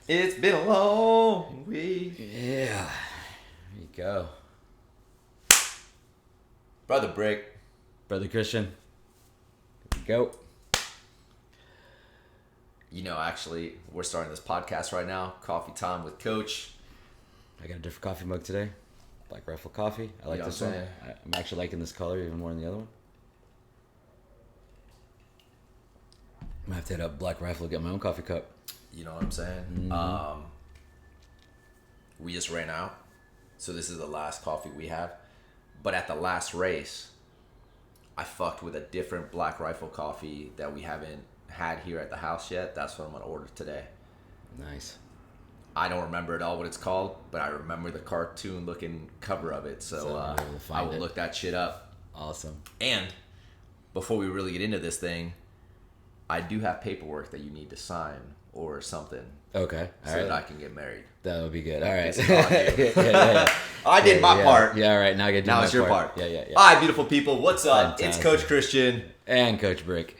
It's been a long week. Yeah. There you go. Brother Brik. Brother Christian. Here we go. You know, actually, we're starting this podcast right now. Coffee time with Coach. I got a different coffee mug today. Black Rifle coffee. I like this one. I'm actually liking this color even more than the other one. I'm going to have to hit up Black Rifle to get my own coffee cup. You know what I'm saying? Mm-hmm. We just ran out. So this is the last coffee we have. But at the last race, I fucked with a different Black Rifle coffee that we haven't had here at the house yet. That's what I'm going to order today. Nice. I don't remember at all what it's called, but I remember the cartoon looking cover of it. So I will look that shit up. Awesome. And before we really get into this thing, I do have paperwork that you need to sign or something. Okay. So that I can get married. That would be good. All right. Yeah. I did my part. Yeah, all right. Now I get to do now my it's your part. part. Yeah. All right, beautiful people. What's up? Fantastic. It's Coach Christian. And Coach Brik.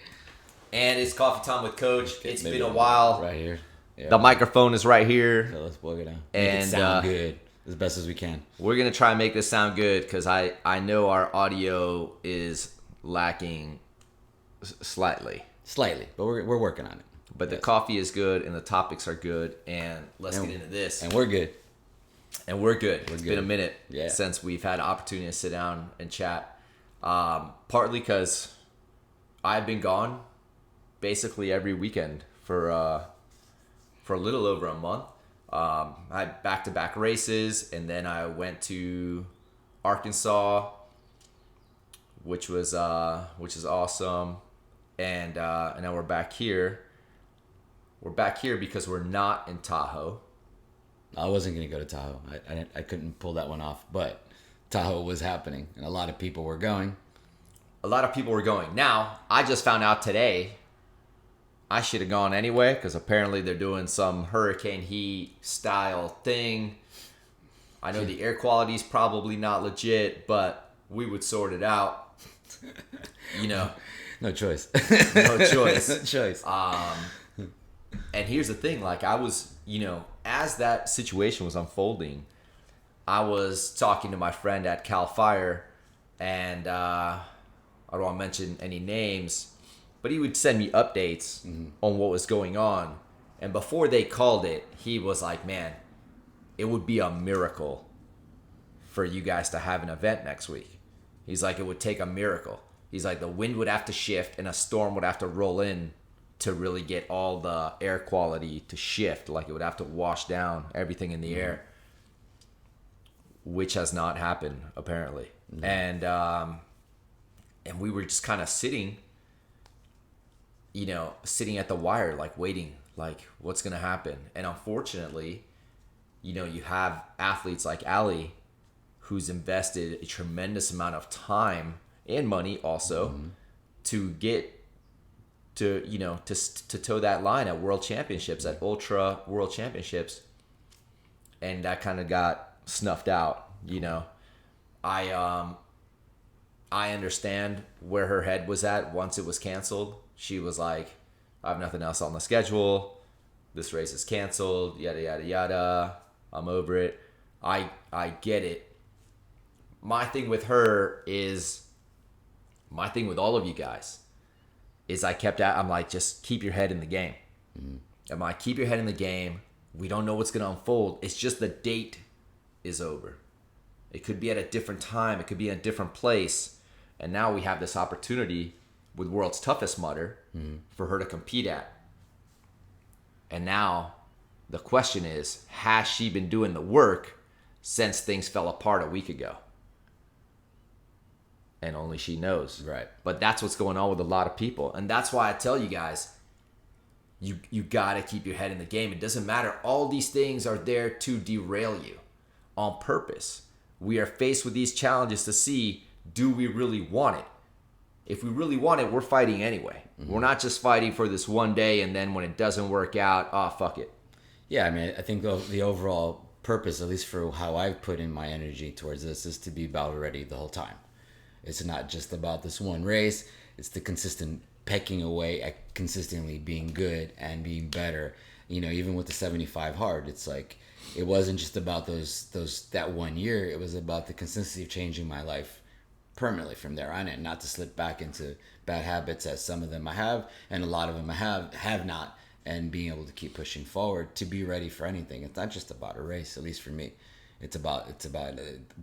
And it's coffee time with Coach. It's been a while. Right here. Yeah. The microphone is right here. So let's plug it in. And Make it sound good as best as we can. We're going to try and make this sound good because I know our audio is lacking slightly. Slightly, but we're working on it. But the coffee is good and the topics are good. And let's get into this. And we're good. It's been a minute Yeah. since we've had an opportunity to sit down and chat. Partly because I've been gone basically every weekend for a little over a month. I had back-to-back races, and then I went to Arkansas, which is awesome. And now we're back here. We're back here because we're not in Tahoe. I wasn't going to go to Tahoe. I couldn't pull that one off, but Tahoe was happening, and a lot of people were going. Now, I just found out today I should have gone anyway because apparently they're doing some hurricane heat style thing. I know the air quality is probably not legit, but we would sort it out. You know. No choice. No choice. No choice. And here's the thing, like I was, as that situation was unfolding, I was talking to my friend at Cal Fire, and I don't want to mention any names, but he would send me updates on what was going on. And before they called it, he was like, man, it would be a miracle for you guys to have an event next week. He's like, it would take a miracle. He's like, the wind would have to shift and a storm would have to roll in to really get all the air quality to shift. Like it would have to wash down everything in the air, which has not happened apparently. And we were just kind of sitting at the wire, like waiting, like what's going to happen. And unfortunately, you have athletes like Ali who's invested a tremendous amount of time and money also to get to toe that line at World Championships, at Ultra World Championships, and that kind of got snuffed out. I understand where her head was at once it was canceled. She was like, I have nothing else on the schedule. This race is canceled. Yada yada yada. I'm over it. I get it. My thing with her is my thing with all of you guys is I'm like, just keep your head in the game. I'm like, keep your head in the game. We don't know what's going to unfold. It's just the date is over. It could be at a different time. It could be in a different place. And now we have this opportunity with World's Toughest Mudder for her to compete at. And now the question is, has she been doing the work since things fell apart a week ago? And only she knows. Right. But that's what's going on with a lot of people. And that's why I tell you guys, you got to keep your head in the game. It doesn't matter. All these things are there to derail you on purpose. We are faced with these challenges to see, do we really want it? If we really want it, we're fighting anyway. We're not just fighting for this one day and then when it doesn't work out, fuck it. Yeah, I mean, I think the overall purpose, at least for how I've put in my energy towards this, is to be battle ready the whole time. It's not just about this one race. It's the consistent pecking away at consistently being good and being better You know, even with the 75 hard, it's like it wasn't just about that 1 year. It was about the consistency of changing my life permanently from there on in, not to slip back into bad habits as some of them I have, and a lot of them I have not, and being able to keep pushing forward to be ready for anything. It's not just about a race, at least for me. It's about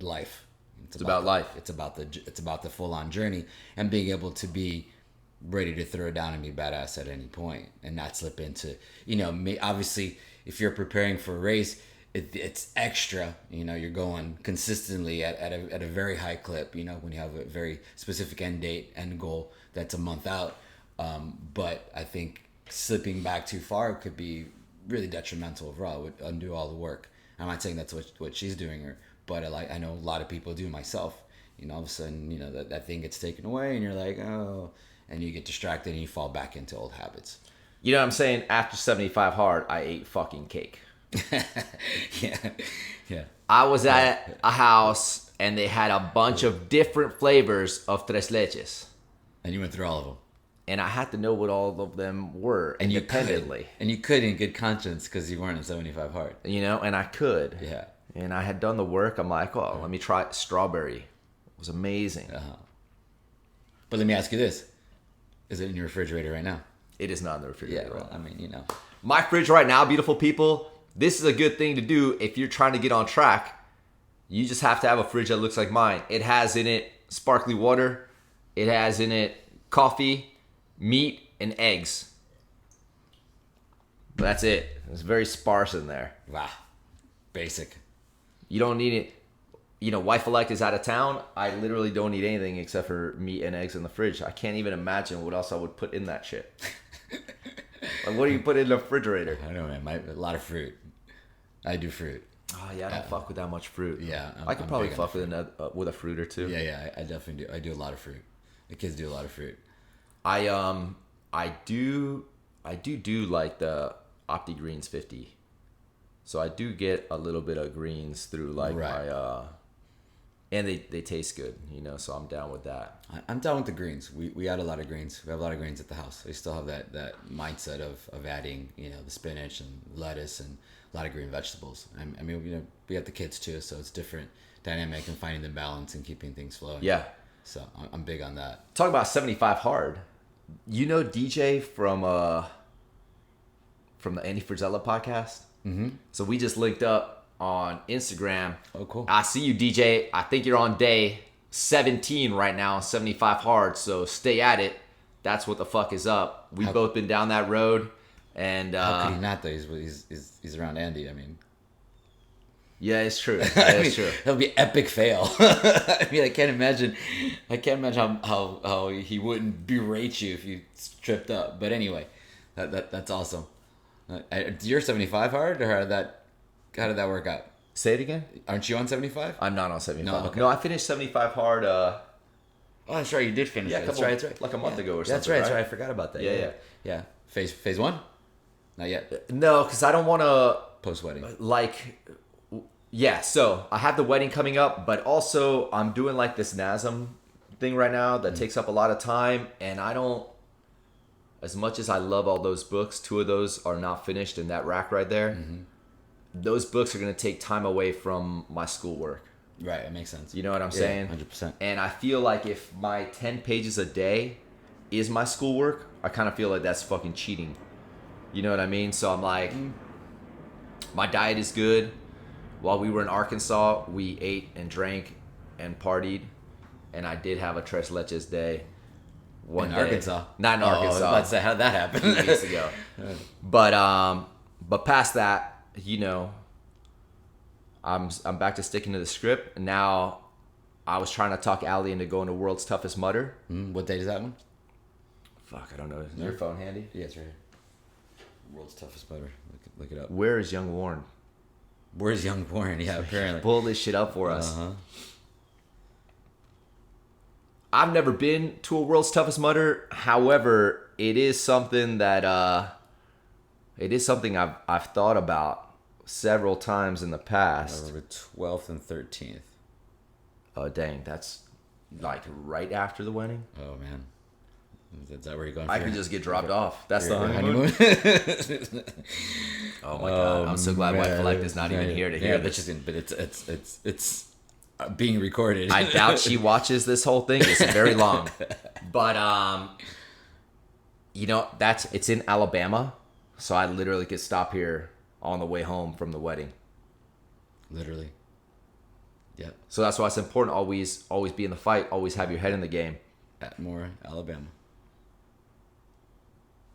life. It's about life. It's about the full on journey and being able to be ready to throw it down and be badass at any point and not slip into, you know, obviously if you're preparing for a race, it's extra, you know, you're going consistently at a very high clip, you know, when you have a very specific end goal that's a month out. But I think slipping back too far could be really detrimental overall. It would undo all the work. I'm not saying that's what she's doing, but I know a lot of people do, myself. You know, all of a sudden, you know, that thing gets taken away and you're like, oh, and you get distracted and you fall back into old habits. You know what I'm saying? After 75 hard, I ate fucking cake. Yeah. I was at a house and they had a bunch of different flavors of tres leches. And you went through all of them. And I had to know what all of them were independently. You could in good conscience because you weren't at 75 hard. You know, and I could. Yeah. And I had done the work. I'm like, oh, let me try it. Strawberry. It was amazing. Uh-huh. But let me ask you this. Is it in your refrigerator right now? It is not in the refrigerator. Yeah, well, I mean, you know. My fridge right now, beautiful people, this is a good thing to do if you're trying to get on track. You just have to have a fridge that looks like mine. It has in it sparkly water. It has in it coffee, meat, and eggs. That's it. It's very sparse in there. Wow. Basic. You don't need it. You know, wife-elect is out of town. I literally don't need anything except for meat and eggs in the fridge. I can't even imagine what else I would put in that shit. Like, what do you put in the refrigerator? I don't know, man. A lot of fruit. I do fruit. Oh, yeah, I don't fuck with that much fruit. Yeah. I could probably fuck with a fruit or two. Yeah, I definitely do. I do a lot of fruit. The kids do a lot of fruit. I do like the Opti Greens 50. So I do get a little bit of greens through like my and they taste good, you know, so I'm down with that. I'm down with the greens. We add a lot of greens. We have a lot of greens at the house. We still have that mindset of adding, you know, the spinach and lettuce and a lot of green vegetables. I mean, you know, we have the kids too, so it's different dynamic and finding the balance and keeping things flowing. Yeah. So I'm big on that. Talk about 75 hard. You know DJ from the Andy Frizella podcast? Mm-hmm. So we just linked up on Instagram. Oh, cool. I see you, DJ. I think you're on day 17 right now, 75 hard. So stay at it. That's what the fuck is up. We've both been down that road. And how could he not though? He's around Andy. I mean, yeah, it's true. It's true. That'll be epic fail. I mean, I can't imagine how he wouldn't berate you if you tripped up. But anyway, that's awesome. You're 75 hard, or how did that work out? Say it again. Aren't you on 75? I'm not on 75. No, okay. No, I finished 75 hard. Oh, that's right. You did finish. Yeah, That's right. Like a month ago or something. That's right. That's right. I forgot about that. Yeah. Phase 1? Not yet. No, because I don't want to. Post wedding. Yeah. So I have the wedding coming up, but also I'm doing like this NASM thing right now that takes up a lot of time, and I don't. As much as I love all those books, 2 of those are not finished in that rack right there. Mm-hmm. Those books are going to take time away from my schoolwork. Right, it makes sense. You know what I'm saying? 100%. And I feel like if my 10 pages a day is my schoolwork, I kind of feel like that's fucking cheating. You know what I mean? So I'm like, my diet is good. While we were in Arkansas, we ate and drank and partied. And I did have a tres leches day. One day. Arkansas? Not in Arkansas. I was about to say, how'd that happen? 2 weeks ago. But past that, you know, I'm back to sticking to the script. Now, I was trying to talk Allie into going to World's Toughest Mudder. What date is that one? Fuck, I don't know. Is your phone handy? Yeah, it's right here. World's Toughest Mudder. Look it up. Where is Young Warren? Where's Young Warren? Yeah, apparently. Pull this shit up for us. Uh-huh. I've never been to a World's Toughest Mudder. However, it is something that I've thought about several times in the past. November 12th and 13th. Oh dang, that's like right after the wedding. Oh man. Is that where you're going? I could just get dropped off. That's the honeymoon. Oh my god! I'm so glad White Collect is not even here to hear this. But it's being recorded. I doubt she watches this whole thing. It's very long, but you know, it's in Alabama, so I literally could stop here on the way home from the wedding. Literally. Yep. So that's why it's important. Always be in the fight. Always have your head in the game. Atmore, Alabama.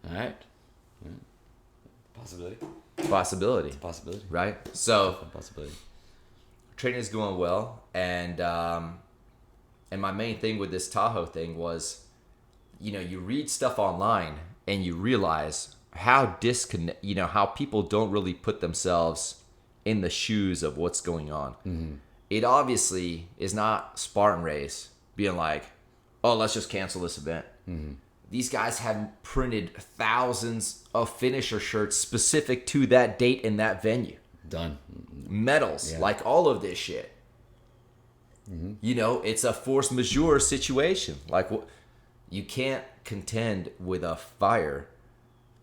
All right. Possibility. Possibility. Possibility. Right. So Possibility. training is going well, and my main thing with this Tahoe thing was, you know, you read stuff online and you realize how how people don't really put themselves in the shoes of what's going on. Mm-hmm. It obviously is not Spartan Race being like, oh, let's just cancel this event. Mm-hmm. These guys have printed thousands of finisher shirts specific to that date and that venue. Done. Medals, like all of this shit. Mm-hmm. You know, it's a force majeure situation. Like, you can't contend with a fire.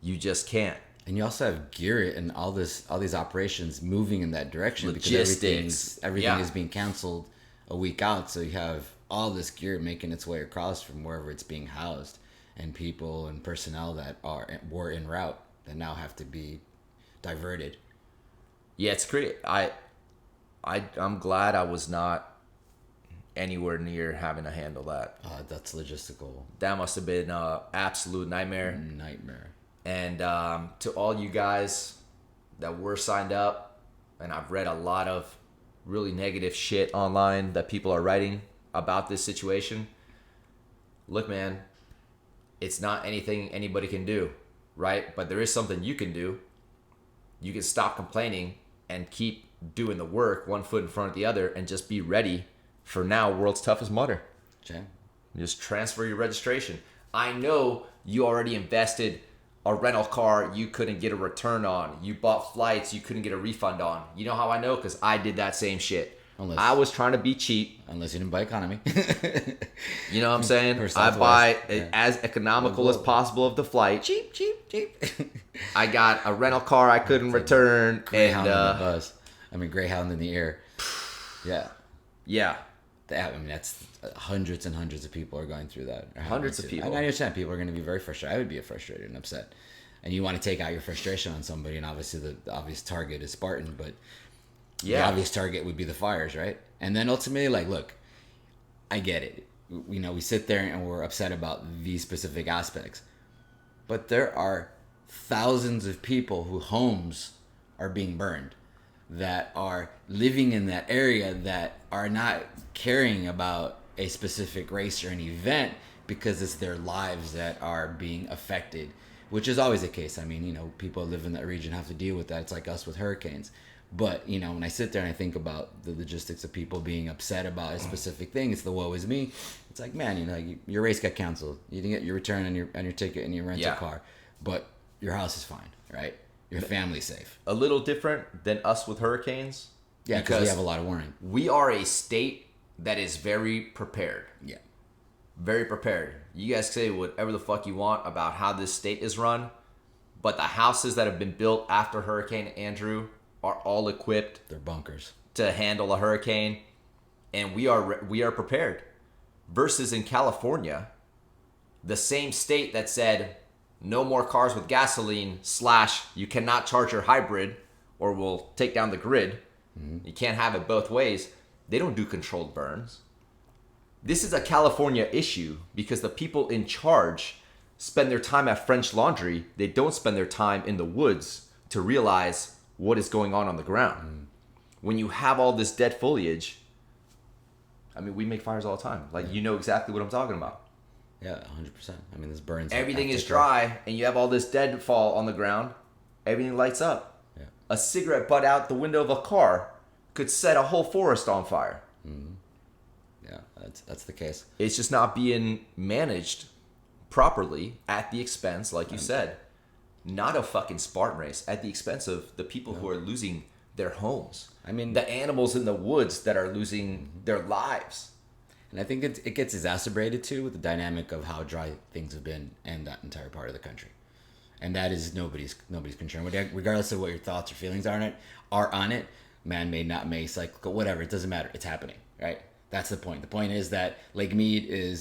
You just can't. And you also have gear and all these operations moving in that direction. Logistics. Because everything is being canceled a week out. So you have all this gear making its way across from wherever it's being housed, and people and personnel that were en route that now have to be diverted. Yeah, it's great. I'm glad I was not anywhere near having to handle that. That's logistical. That must have been an absolute nightmare. And to all you guys that were signed up, and I've read a lot of really negative shit online that people are writing about this situation. Look, man, it's not anything anybody can do, right? But there is something you can do. You can stop complaining and keep doing the work, one foot in front of the other, and just be ready for now World's Toughest Mudder. Okay. Just transfer your registration. I know you already invested a rental car you couldn't get a return on. You bought flights you couldn't get a refund on. You know how I know? Because I did that same shit. I was trying to be cheap. Unless you didn't buy economy. You know what I'm saying? I buy as economical as possible of the flight. Cheap. I got a rental car I couldn't return. Greyhound in the bus. Greyhound in the air. Yeah. Yeah. That's hundreds and hundreds of people are going through that. Hundreds of people. I understand people are going to be very frustrated. I would be frustrated and upset. And you want to take out your frustration on somebody, and obviously the obvious target is Spartan, but the obvious target would be the Fires, right? And then ultimately, like, look, I get it. You know, we sit there and we're upset about these specific aspects. But there are thousands of people whose homes are being burned, that are living in that area, that are not caring about a specific race or an event because it's their lives that are being affected, which is always the case. People who live in that region have to deal with that. It's like us with hurricanes. But, when I sit there and I think about the logistics of people being upset about a specific thing, it's the woe is me. It's like, man, your race got canceled. You didn't get your return on your ticket and your rental car. But your house is fine, right? Your family's safe. A little different than us with hurricanes. Yeah, because we have a lot of warning. We are a state that is very prepared. Yeah. Very prepared. You guys say whatever the fuck you want about how this state is run, but the houses that have been built after Hurricane Andrew are all equipped. They're bunkers. To handle a hurricane, and we are prepared. Versus in California, the same state that said no more cars with gasoline / you cannot charge your hybrid or we'll take down the grid. Mm-hmm. You can't have it both ways. They don't do controlled burns. This is a California issue because the people in charge spend their time at French Laundry. They don't spend their time in the woods to realize what is going on the ground. Mm. When you have all this dead foliage, we make fires all the time. You know exactly what I'm talking about. Yeah, 100%. This burns. Everything is dry, and you have all this deadfall on the ground. Everything lights up. Yeah. A cigarette butt out the window of a car could set a whole forest on fire. Mm-hmm. Yeah, that's the case. It's just not being managed properly at the expense, like you said, not a fucking Spartan race, at the expense of the people who are losing their homes. The animals in the woods that are losing their lives. And I think it gets exacerbated too with the dynamic of how dry things have been in that entire part of the country. And that is nobody's concern. Regardless of what your thoughts or feelings are on it, man-made, not made, cyclical, whatever, it doesn't matter. It's happening, right? That's the point. The point is that Lake Mead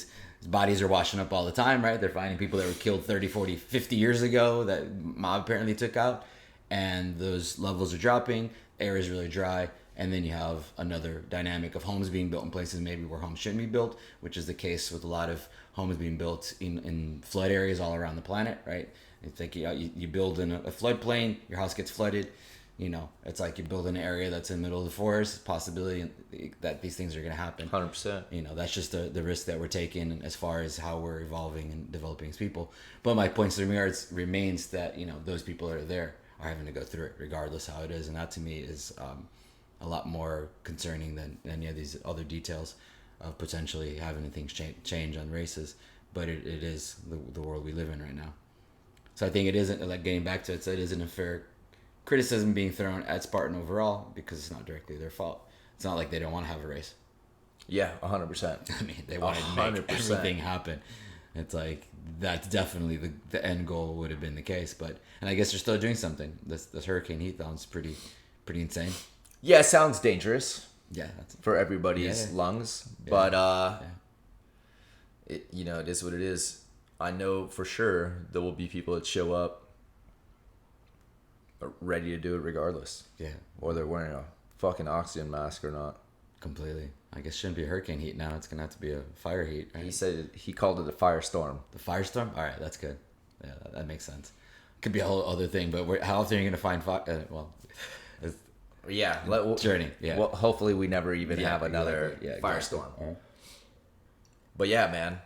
bodies are washing up all the time, right? They're finding people that were killed 30, 40, 50 years ago that mob apparently took out. And those levels are dropping. Air is really dry. And then you have another dynamic of homes being built in places maybe where homes shouldn't be built, which is the case with a lot of homes being built in flood areas all around the planet, right? It's like you build in a floodplain, your house gets flooded. It's like you build in an area that's in the middle of the forest, possibility that these things are going to happen. 100%. That's just the risk that we're taking as far as how we're evolving and developing as people. But my point remains that, those people that are there are having to go through it regardless how it is. And that to me is a lot more concerning than any of these other details of potentially having things change on races. But it is the world we live in right now. So I think it isn't, like getting back to it, so it isn't a fair criticism being thrown at Spartan overall because it's not directly their fault. It's not like they don't want to have a race. Yeah, 100%. I mean, they wanted to make everything happen. It's like that's definitely the end goal would have been the case, and I guess they're still doing something. This hurricane heat sounds pretty insane. Yeah, it sounds dangerous. Yeah, for everybody's lungs, but it it is what it is. I know for sure there will be people that show up ready to do it regardless. Yeah, or they're wearing a fucking oxygen mask or not. Completely. I guess it shouldn't be a hurricane heat now. It's gonna have to be a fire heat. Right? He called it a firestorm. The firestorm. All right, that's good. Yeah, that makes sense. Could be a whole other thing, but how often are you gonna find fire? Journey. Yeah. Well, hopefully we never even have another firestorm. Exactly. But yeah, man,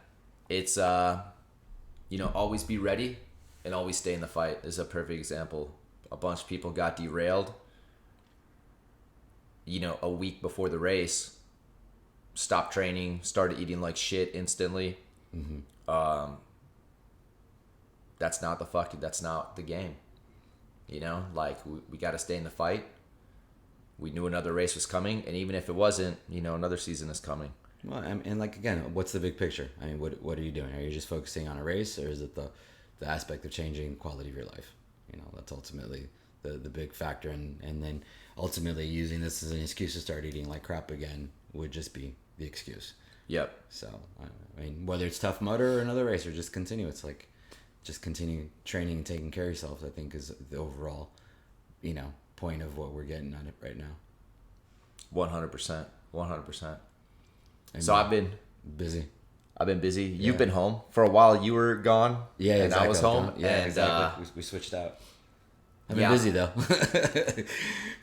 it's always be ready and always stay in the fight is a perfect example. A bunch of people got derailed. A week before the race, stopped training, started eating like shit instantly. Mm-hmm. That's not the game. Like we got to stay in the fight. We knew another race was coming, and even if it wasn't, another season is coming. Well, and like again, what's the big picture? I mean, what are you doing? Are you just focusing on a race, or is it the aspect of changing the quality of your life? That's ultimately the big factor, and then ultimately using this as an excuse to start eating like crap again would just be the excuse. Yep. So I mean, whether it's Tough Mudder or another race, or just continue, it's like just continue training and taking care of yourself. I think is the overall, point of what we're getting on it right now. 100%. So I've been busy. You've been home for a while. You were gone. Yeah, and exactly. I was home. Yeah, and, exactly. We switched out. I've been busy though.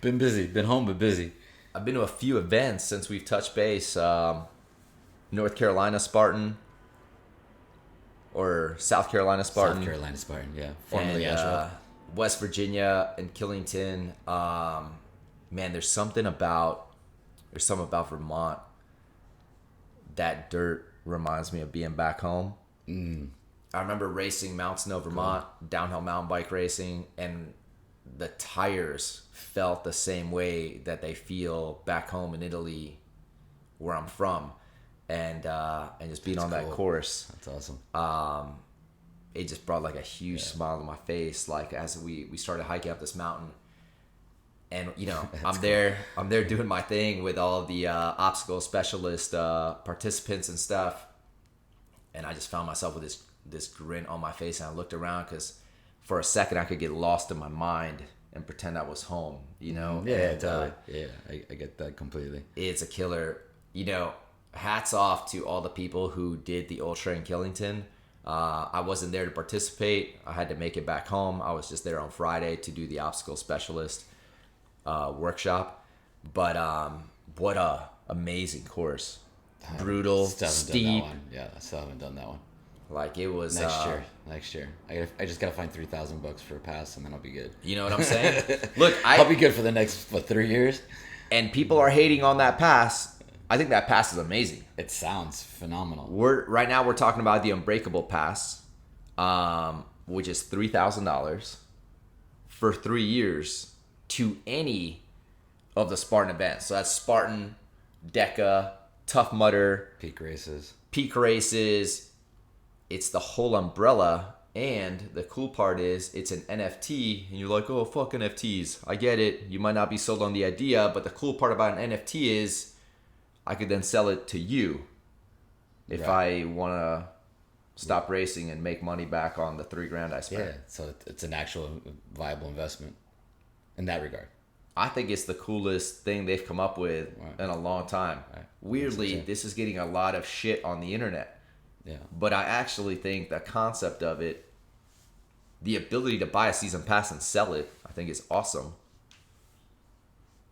Been busy. Been home but busy. I've been to a few events since we've touched base. North Carolina Spartan. Or South Carolina Spartan. South Carolina Spartan, yeah. Formerly Asheville. West Virginia and Killington. Man, there's something about Vermont. That dirt reminds me of being back home. I remember racing Mount Snow, Vermont, downhill mountain bike racing, and the tires felt the same way that they feel back home in Italy, where I'm from, and just being on that course. That's awesome. It just brought like a huge smile to my face, like as we started hiking up this mountain. And I'm there doing my thing with all of the obstacle specialist participants and stuff, and I just found myself with this grin on my face, and I looked around because for a second I could get lost in my mind and pretend I was home. Yeah, totally. I get that completely. It's a killer. Hats off to all the people who did the ultra in Killington. I wasn't there to participate. I had to make it back home. I was just there on Friday to do the obstacle specialist workshop, but what a amazing course. Brutal, steep. I still haven't done that one. Like it was next year. I just gotta find $3,000 for a pass, and then I'll be good. You know what I'm saying? Look, I'll be good for the next 3 years. And people are hating on that pass. I think that pass is amazing. It sounds phenomenal. Right now we're talking about the Unbreakable Pass, which is $3,000 for 3 years to any of the Spartan events. So that's Spartan, DECA, Tough Mudder, Peak races. peak races. It's the whole umbrella. And the cool part is it's an NFT. And you're like, oh, fuck NFTs. I get it. You might not be sold on the idea. But the cool part about an NFT is I could then sell it to you if I want to stop racing and make money back on the $3,000 I spent. Yeah, so it's an actual viable investment in that regard. I think it's the coolest thing they've come up with in a long time. Right. Weirdly, this is getting a lot of shit on the internet. Yeah. But I actually think the concept of it, the ability to buy a season pass and sell it, I think is awesome.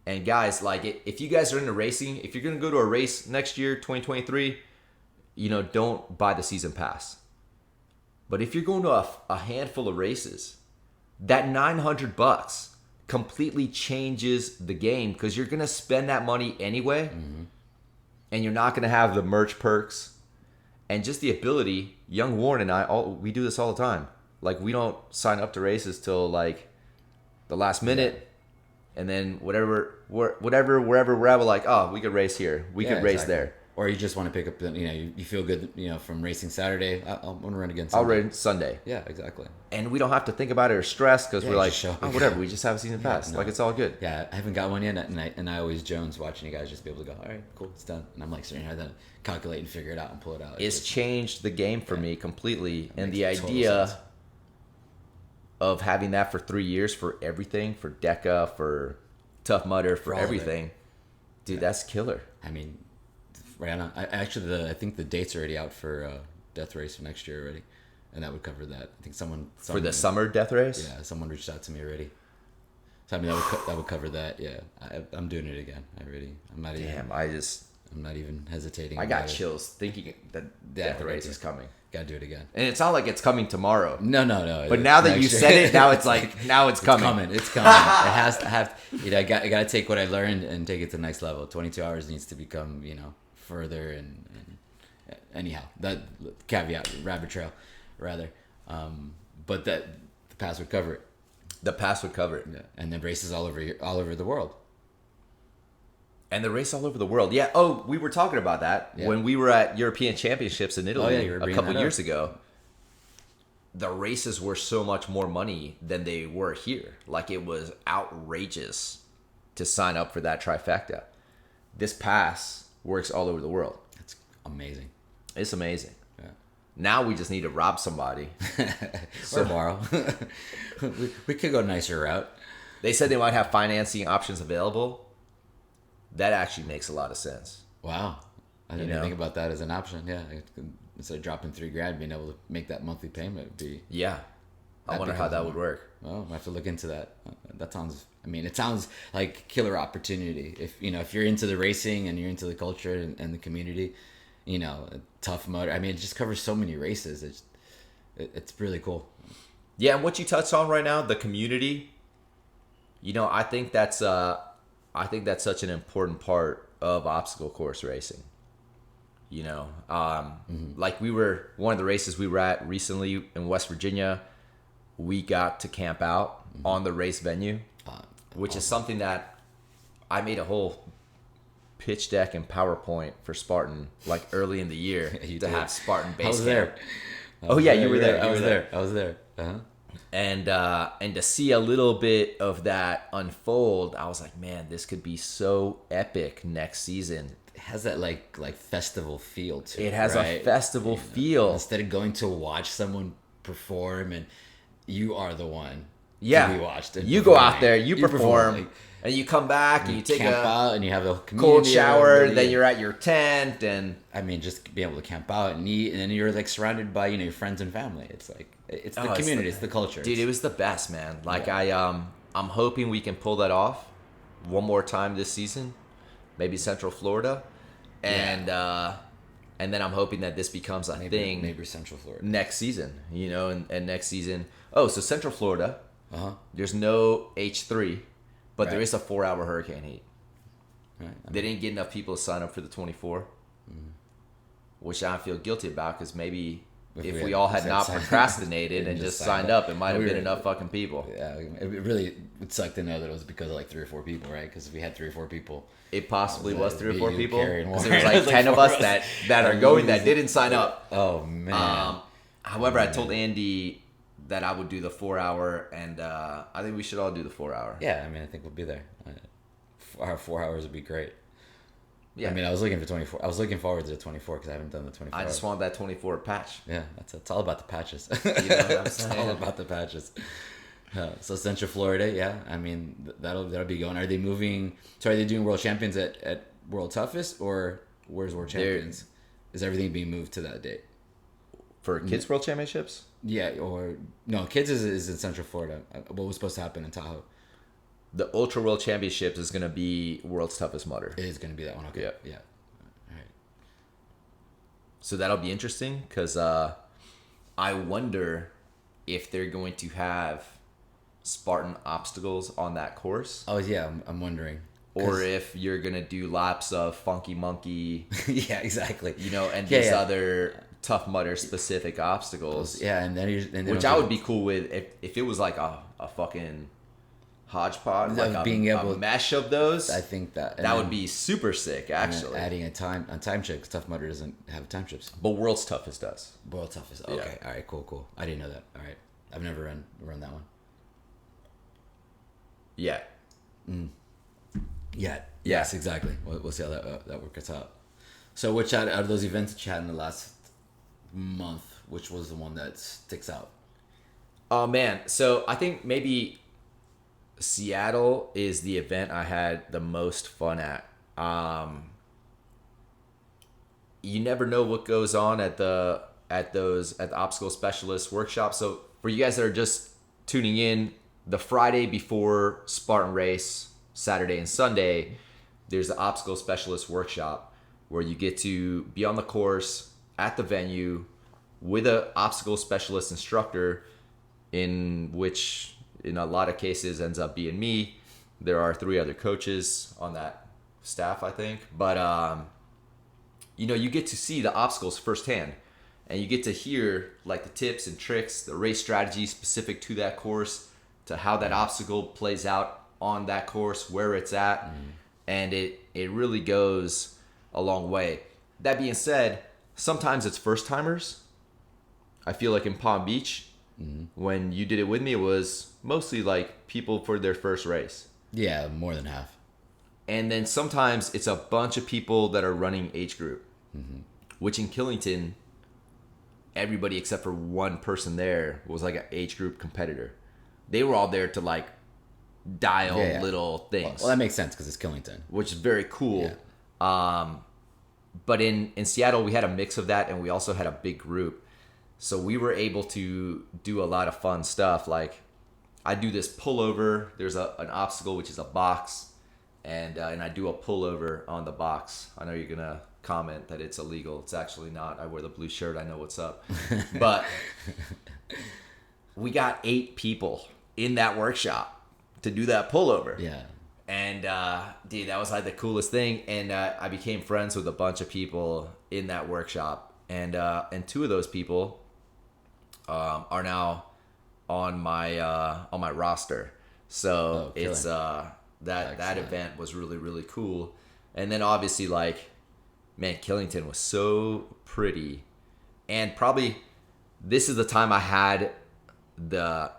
And guys, like, if you guys are into racing, if you're going to go to a race next year, 2023, don't buy the season pass. But if you're going to a handful of races, that $900 completely changes the game because you're going to spend that money anyway. Mm-hmm. And you're not going to have the merch perks and just the ability. Young Warren and I, we do this all the time. Like, we don't sign up to races till like the last minute. And then wherever we're at, we're like, oh, we could race here. We could race there. Or you just want to pick up, you feel good, from racing Saturday. I want to run again Sunday. I'll run Sunday. Yeah, exactly. And we don't have to think about it or stress because we're like, oh, whatever. We just have a season pass. No. Like, it's all good. Yeah, I haven't got one yet. And I always Jones watching you guys just be able to go, all right, cool, it's done. And I'm like sitting here then calculate and figure it out and pull it out. It's changed the game for me completely. And the Makes total idea sense. of having that for 3 years for everything, for DECA, for Tough Mudder, for all of it. everything. Dude, that's killer. I mean, right on. I think the date's already out for Death Race for next year already, and that would cover that. I think someone For the summer death race? Yeah, someone reached out to me already. So I mean, that would cover that. Yeah, I'm doing it again. I'm not even. Damn, I'm not even hesitating. I got about it. chills thinking that death race is coming. Gotta do it again. And it's not like it's coming tomorrow. No. But now that you said it, now it's like, now it's coming. It's coming. It has to have. I got to take what I learned and take it to the next level. 22 hours needs to become, further and anyhow, that caveat, rabbit trail, rather. But the pass would cover it. The pass would cover it. Yeah. And then races all over the world. And the race all over the world. Yeah. Oh, we were talking about that when we were at European Championships in Italy a couple years ago. The races were so much more money than they were here. Like, it was outrageous to sign up for that trifecta. This pass works all over the world. It's amazing. It's amazing. Yeah. Now we just need to rob somebody. Or borrow. we could go a nicer route. They said they might have financing options available. That actually makes a lot of sense. Wow. I didn't even think about that as an option. Yeah. Instead of dropping $3,000, being able to make that monthly payment would be. Yeah. I wonder how that would work. Well, I have to look into that. That sounds, it sounds like killer opportunity. If you're into the racing and you're into the culture and the community, Tough Mudder. It just covers so many races. It's really cool. Yeah. And what you touched on right now, the community, I think that's such an important part of obstacle course racing. Like one of the races we were at recently in West Virginia, we got to camp out on the race venue, which is something that I made a whole pitch deck and PowerPoint for Spartan, like early in the year to have Spartan base. I was there. You were there. I was there. Uh-huh. And to see a little bit of that unfold, I was like, man, this could be so epic next season. It has that like festival feel to it. It has a festival feel. Instead of going to watch someone perform, and you are the one to be watched. You go out there, you perform, and you come back and you take camp out, and you have a cold shower. Then you're at your tent, and just be able to camp out and eat, and then you're like surrounded by your friends and family. It's like it's the community, it's the culture. Dude, it was the best, man. Like I'm hoping we can pull that off one more time this season, maybe Central Florida, and then I'm hoping that this becomes a thing. Maybe Central Florida next season, and next season. Oh, so Central Florida. There's no H3, but there is a 4-hour hurricane heat. Right. They didn't get enough people to sign up for the 24, which I feel guilty about because maybe if we all had not procrastinated and just signed up, it might have been enough fucking people. Yeah, it really would suck to know that it was because of like 3 or 4 people, right? Because if we had 3 or 4 people, it possibly was 3 or 4 people. Because There there was like 10 of us that are going that didn't sign up. Oh man. However, I told Andy that I would do the 4-hour, and I think we should all do the 4-hour. Yeah, I mean, I think we'll be there. Our 4 hours would be great. Yeah. I mean, I was looking for 24. I was looking forward to the 24 because I haven't done the 24. I just want that 24 patch. Yeah, it's all about the patches. You know what I'm It's saying? all about the patches. So Central Florida, yeah. I mean, that'll be going. Are they moving? So are they doing World Champions at World Toughest, or where's World Champions? Is everything being moved to that date? For Kids World Championships? Yeah, or no, Kids is in Central Florida. What was supposed to happen in Tahoe? The Ultra World Championships is going to be World's Toughest Mudder. It is going to be that one. Okay. Yeah. All right. So that'll be interesting because I wonder if they're going to have Spartan obstacles on that course. Oh yeah, I'm wondering. Or if you're going to do laps of Funky Monkey. Yeah, exactly. You know, and these other Tough Mudder specific obstacles. Yeah, and then which I would be cool with if it was like a fucking hodgepodge, like being able a mesh of those. I think that would be super sick, actually. Adding a time chip, 'cause Tough Mudder doesn't have time chips. But World's Toughest does. World Toughest. Okay, all right, cool. I didn't know that. All right, I've never run that one. Yeah. Yeah. Yes, exactly. We'll see how that works out. So, which out of those events that you had in the last month, which was the one that sticks out? Oh man, so I think maybe Seattle is the event I had the most fun at. You never know what goes on at the obstacle specialist workshop. So for you guys that are just tuning in, the Friday before Spartan race, Saturday and Sunday, there's the obstacle specialist workshop where you get to be on the course at the venue with a obstacle specialist instructor, in which in a lot of cases ends up being me. There are 3 other coaches on that staff, I think. But you get to see the obstacles firsthand, and you get to hear like the tips and tricks, the race strategy specific to that course, to how that obstacle plays out on that course, where it's at, and it really goes a long way. That being said, sometimes it's first timers. I feel like in Palm Beach, when you did it with me, it was mostly like people for their first race. Yeah, more than half. And then sometimes it's a bunch of people that are running age group, which in Killington, everybody except for one person there was like an age group competitor. They were all there to like dial little things. Well, that makes sense because it's Killington, which is very cool. Yeah. But in Seattle, we had a mix of that, and we also had a big group. So we were able to do a lot of fun stuff. Like I do this pullover. There's an obstacle, which is a box, and I do a pullover on the box. I know you're going to comment that it's illegal. It's actually not. I wear the blue shirt. I know what's up. But we got 8 people in that workshop to do that pullover. Yeah. And, dude, that was like the coolest thing. And I became friends with a bunch of people in that workshop. And 2 of those people are now on my roster. So it's that event was really, really cool. And then obviously, like, man, Killington was so pretty. And probably this is the time I had the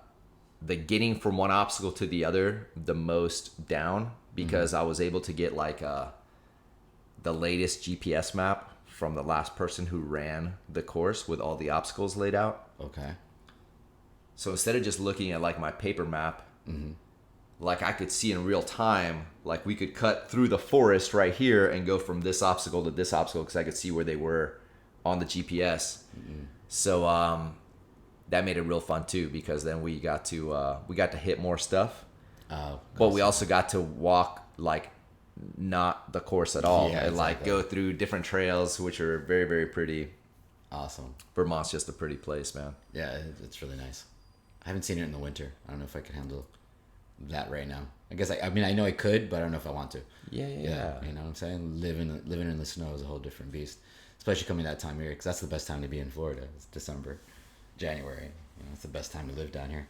getting from one obstacle to the other the most down, because I was able to get like the latest GPS map from the last person who ran the course with all the obstacles laid out. Okay. So instead of just looking at like my paper map, like I could see in real time, like we could cut through the forest right here and go from this obstacle to this obstacle, because I could see where they were on the GPS. So that made it real fun too, because then we got to hit more stuff. But we also got to walk like not the course at all, and like go through different trails, which are very, very pretty. Awesome. Vermont's just a pretty place, man. Yeah, it's really nice. I haven't seen it in the winter. I don't know if I can handle that right now. I guess I mean I know I could, but I don't know if I want to. Yeah. You know what I'm saying? Living in the snow is a whole different beast. especially coming that time of year, because that's the best time to be in Florida. It's December, January. It's the best time to live down here.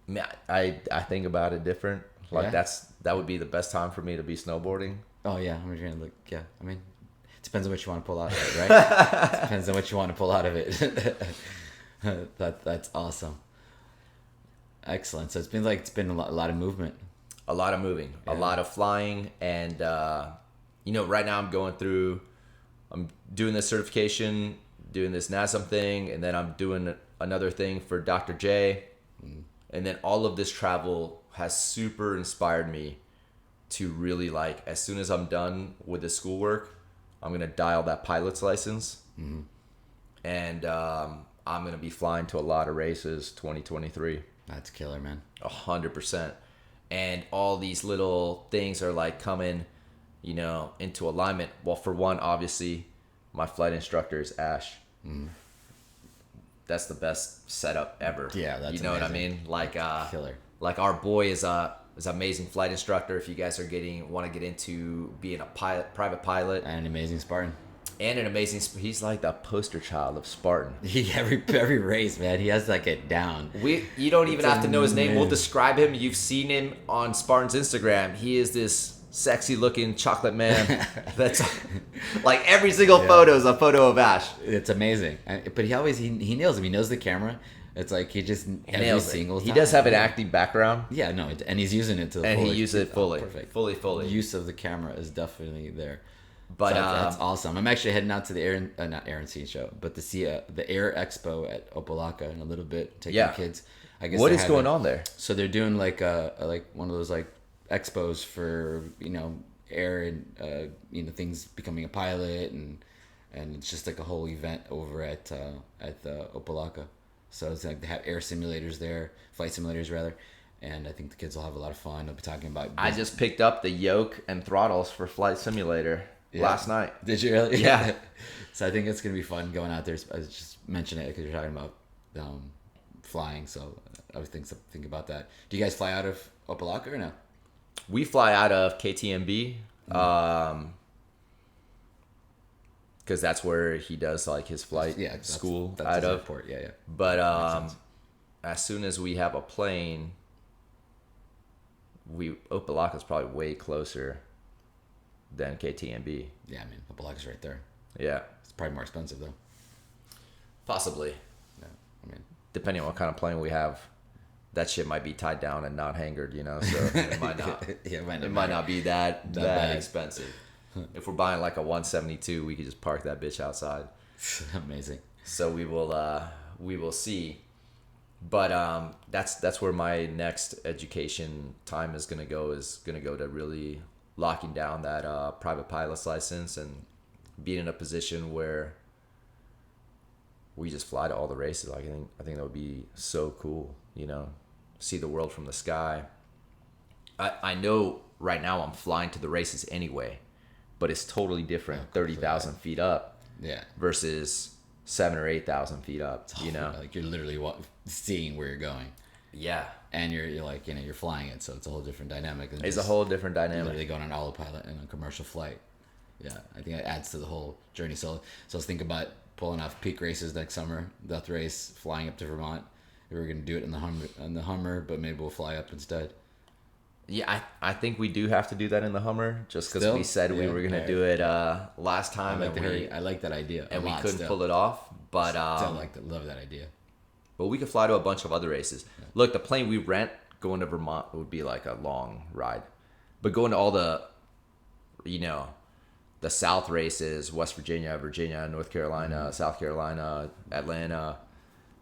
Man, I think about it different. Like Yeah? that would be the best time for me to be snowboarding. Oh yeah, I'm gonna look. Yeah, I mean, it depends on what you want to pull out of it, right? Depends on what you want to pull out of it. That's awesome. Excellent. So it's been a lot of movement. A lot of moving, a lot of flying, and right now I'm doing this certification, doing this NASM thing, and then I'm doing another thing for Dr. J, and then all of this travel has super inspired me to really, like, as soon as I'm done with the schoolwork, I'm gonna dial that pilot's license, and I'm gonna be flying to a lot of races 2023. That's killer, man. 100%. And all these little things are like coming, into alignment. Well, for one, obviously, my flight instructor is Ash. That's the best setup ever. Yeah, that's what I amazing. mean. Like Killer. Like our boy is an amazing flight instructor. If you guys want to get into being a private pilot, And an amazing Spartan. and an amazing, he's like the poster child of Spartan. Every race, man, he has like it down. You don't even have to know his name. We'll amazing. describe him. You've seen him on Spartan's Instagram. He is this sexy looking chocolate man. That's like every single photo is a photo of Ash. It's amazing. But he nails him. He knows the camera. It's like he just every Nails it. single He time. does have an acting background, Yeah, no, and he's using it to the and full. he uses it fully. Perfect. Fully. Use of the camera is definitely there. But So that's awesome. I'm actually heading out to the not Air and Sea show, but to see the Air Expo at Opelika in a little bit. Taking the kids. I guess What they're is going having- on there? So they're doing like one of those like expos for air and things becoming a pilot and it's just like a whole event over at the Opelika. So it's like they have air simulators there, flight simulators rather, and I think the kids will have a lot of fun. They'll be talking about. I just picked up the yoke and throttles for Flight Simulator last night. Did you really? Yeah. So I think it's gonna be fun going out there. I was just mentioning it because you're talking about flying. So I would think about that. Do you guys fly out of Opelika or no? We fly out of KTMB, because that's where he does like his flight school that's out his of. airport. Yeah. But as soon as we have a plane, Opelika is probably way closer than KTMB. Yeah, I mean Opelika's right there. Yeah, It's probably more expensive though. possibly. Yeah, I mean. Depending on what kind of plane we have, that shit might be tied down and not hangered, so it might not. Yeah, It might not be that bad. expensive. If we're buying like a 172, we could just park that bitch outside. Amazing. So we will see. But that's where my next education time is gonna go to really locking down that private pilot's license and being in a position where we just fly to all the races. I think that would be so cool, see the world from the sky. I know right now I'm flying to the races anyway, but it's totally different 30,000 feet up versus 7,000 or 8,000 feet up, Like you're literally seeing where you're going. Yeah. And you're like, you're flying it, so it's a whole different dynamic. Than It's a just whole different dynamic. literally going on autopilot in a commercial flight. Yeah, I think that adds to the whole journey. So let's think about pulling off peak races next summer. Death race, flying up to Vermont. We're gonna do it in the Hummer, but maybe we'll fly up instead. Yeah, I think we do have to do that in the Hummer, just because we said we were gonna do it last time, I like that idea, and we couldn't pull it off. But love that idea. But we could fly to a bunch of other races. Yeah. Look, the plane we rent going to Vermont would be like a long ride, but going to all the, the South races, West Virginia, North Carolina, South Carolina, Atlanta,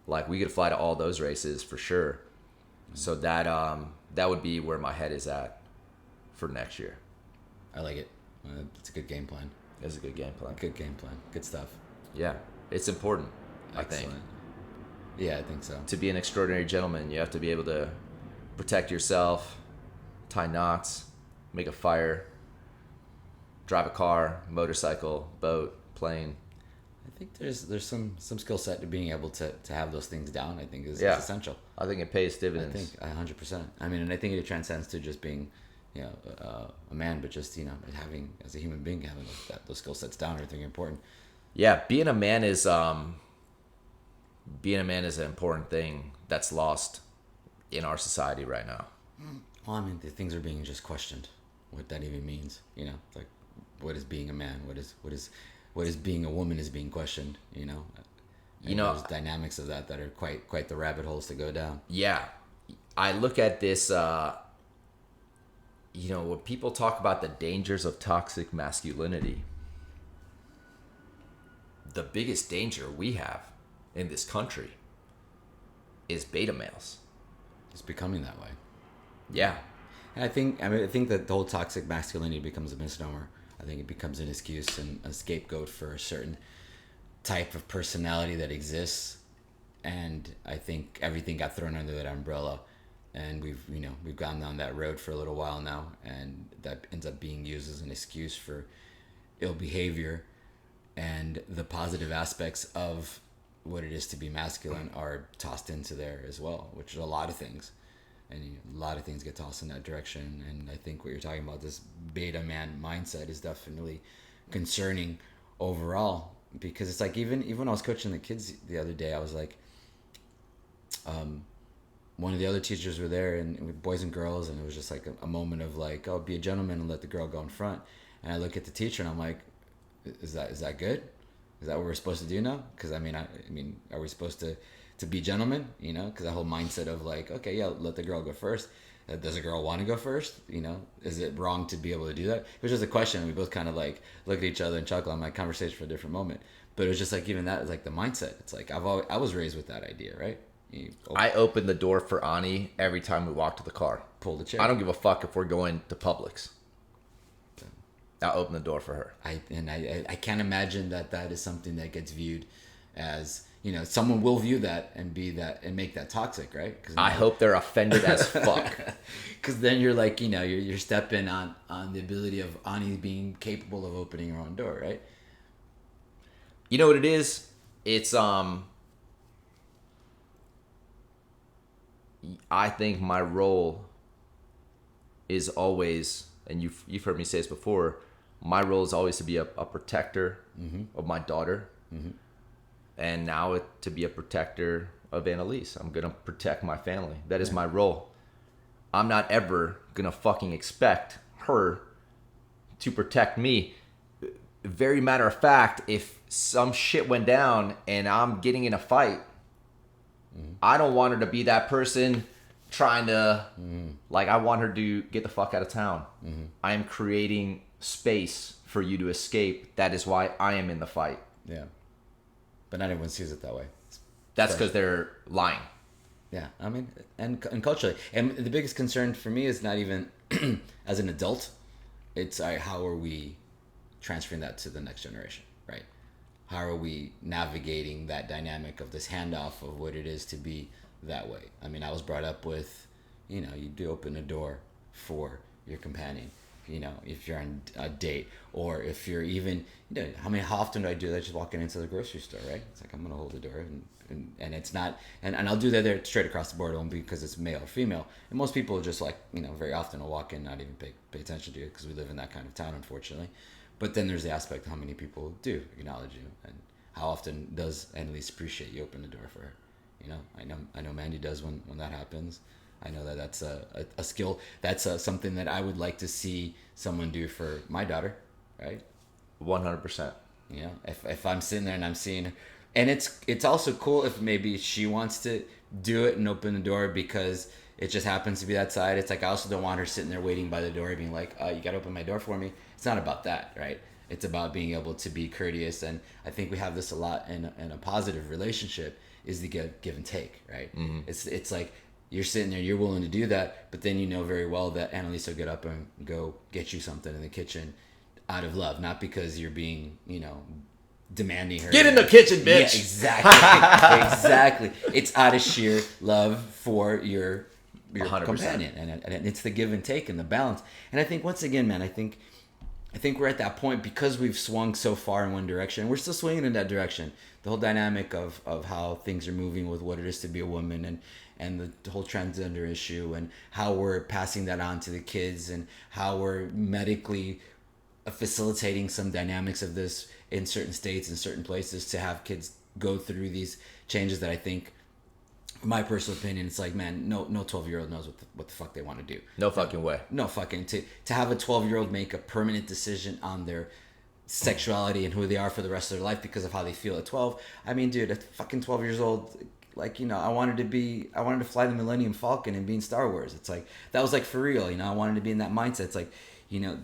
like we could fly to all those races for sure. So that would be where my head is at for next year. I like it. It's a good game plan. It's a good game plan. Good game plan. Good stuff. Yeah, it's important. Excellent. I think. Yeah, I think so. To be an extraordinary gentleman, you have to be able to protect yourself, tie knots, make a fire, drive a car, motorcycle, boat, plane. I think there's some skill set to being able to have those things down. I think is essential. I think it pays dividends. I think 100%. I mean, and I think it transcends to just being, a man, but just having as a human being having those skill sets down. I think are important. Yeah, being a man is an important thing that's lost in our society right now. Well, I mean, the things are being just questioned. What that even means, like, what is being a man? What is being a woman is being questioned. And there's dynamics of that are quite the rabbit holes to go down. Yeah, I look at this. When people talk about the dangers of toxic masculinity, the biggest danger we have in this country is beta males. It's becoming that way. Yeah. And I think that the whole toxic masculinity becomes a misnomer. I think it becomes an excuse and a scapegoat for a certain type of personality that exists. And I think everything got thrown under that umbrella. And we've gone down that road for a little while now. And that ends up being used as an excuse for ill behavior. And the positive aspects of what it is to be masculine are tossed into there as well, which is a lot of things. And a lot of things get tossed in that direction. And I think what you're talking about, this beta man mindset, is definitely concerning overall. Because it's like, even when I was coaching the kids the other day, I was like, one of the other teachers were there and with boys and girls, and it was just like a moment of like, oh, be a gentleman and let the girl go in front. And I look at the teacher and I'm like, is that good? Is that what we're supposed to do now? Because I mean, are we supposed to be gentlemen? Because that whole mindset of like, okay, yeah, let the girl go first. Does a girl want to go first? Is it wrong to be able to do that? It was just a question, and we both kind of like look at each other and chuckle. I'm like, conversation for a different moment. But it was just like, even that is like the mindset. It's like I was raised with that idea, right? I open the door for Ani every time we walk to the car. Pull the chair. I don't give a fuck if we're going to Publix. I'll open the door for her. I can't imagine that is something that gets viewed as, someone will view that and be that and make that toxic, right? I hope they're offended as fuck. Because then you're like, you're stepping on the ability of Ani being capable of opening her own door, right? You know what it is? It's I think my role is always, and you've heard me say this before, my role is always to be a protector of my daughter. Mm-hmm. And now to be a protector of Annalise. I'm going to protect my family. That is my role. I'm not ever going to fucking expect her to protect me. Very matter of fact, if some shit went down and I'm getting in a fight, I don't want her to be that person trying to, like, I want her to get the fuck out of town. I am creating space for you to escape. That is why I am in the fight. Yeah. But not everyone sees it that way. That's because they're lying. Yeah, I mean, and culturally. And the biggest concern for me is not even as an adult. It's how are we transferring that to the next generation, right? How are we navigating that dynamic of this handoff of what it is to be that way? I mean, I was brought up with, you do open a door for your companion. If you're on a date, or if you're even, how often do I do that? Just walking into the grocery store, right? It's like, I'm going to hold the door and it's not, and I'll do that there straight across the board. It won't be because it's male or female. And most people just like, very often will walk in, not even pay attention to it because we live in that kind of town, unfortunately. But then there's the aspect of how many people do acknowledge you, and how often does Annalise appreciate you open the door for her. I know Mandy does when that happens. I know that's a skill. That's something that I would like to see someone do for my daughter, right? 100%. If I'm sitting there and I'm seeing her, and it's also cool if maybe she wants to do it and open the door because it just happens to be that side. It's like, I also don't want her sitting there waiting by the door being like, you got to open my door for me. It's not about that, right? It's about being able to be courteous. And I think we have this a lot in a positive relationship, is the give and take, right? Mm-hmm. It's like, you're sitting there, you're willing to do that, but then you know very well that Annalise will get up and go get you something in the kitchen out of love, not because you're being, demanding her. Get in the kitchen, bitch! Yeah, exactly. It's out of sheer love for your 100%. Companion, and it's the give and take and the balance. And I think, once again, man, I think we're at that point because we've swung so far in one direction. We're still swinging in that direction. The whole dynamic of how things are moving with what it is to be a woman, and the whole transgender issue, and how we're passing that on to the kids, and how we're medically facilitating some dynamics of this in certain states and certain places to have kids go through these changes that I think, my personal opinion, it's like, man, no 12-year-old knows what the fuck they want to do. No fucking way. No fucking to have a 12-year-old make a permanent decision on their sexuality and who they are for the rest of their life because of how they feel at 12. I mean, dude, at fucking 12 years old, like, you know, I wanted to fly the Millennium Falcon and be in Star Wars. It's like, that was like for real, you know, I wanted to be in that mindset. It's like, you know,